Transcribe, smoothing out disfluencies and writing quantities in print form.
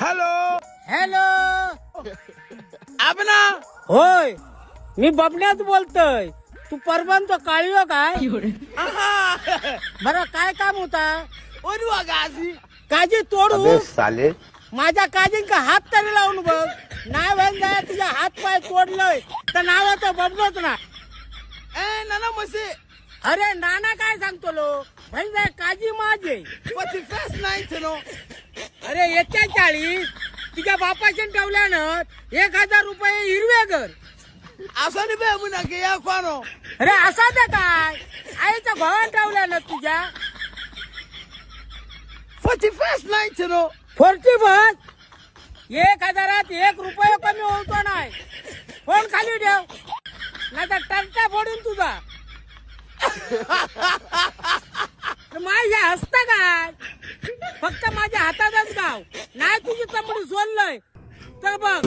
Hello hello. आबना होय, मी बबण्याच बोलतोय. तू परवांचा काळीयो काय? बरं, काय काम होता? ओनवा गाजी काजी तोडू. साले माझ्या काजींका हात तरी लावून बघ. नाही व्हायला जाय तुझ्या हात पाय तोडलंय तर नावाचं बबनच ना. ए नाना मसे अरे नाना काय सांगतो लो, भाई जाय काजी माझे. पती फेस नाही नो. अरे 41 तुझ्या बापाच्या ठेवल्यानं 1000 रुपये हिरवे घर. असं नाही बे मुना के या फानो. अरे असा तर काय आईच्या भावान ठेवल्यानं तुझ्या पती फेस नाही नो. 40 बस 1000 1 रुपये कमी होतो नाही. फोन खाली ठेव नाही तर टर्चा फोडून तुझा. माझ्या हसता काय, फक्त माझ्या हातातच गाव नाही. तुझी चमडी सोडलंय तर बघ.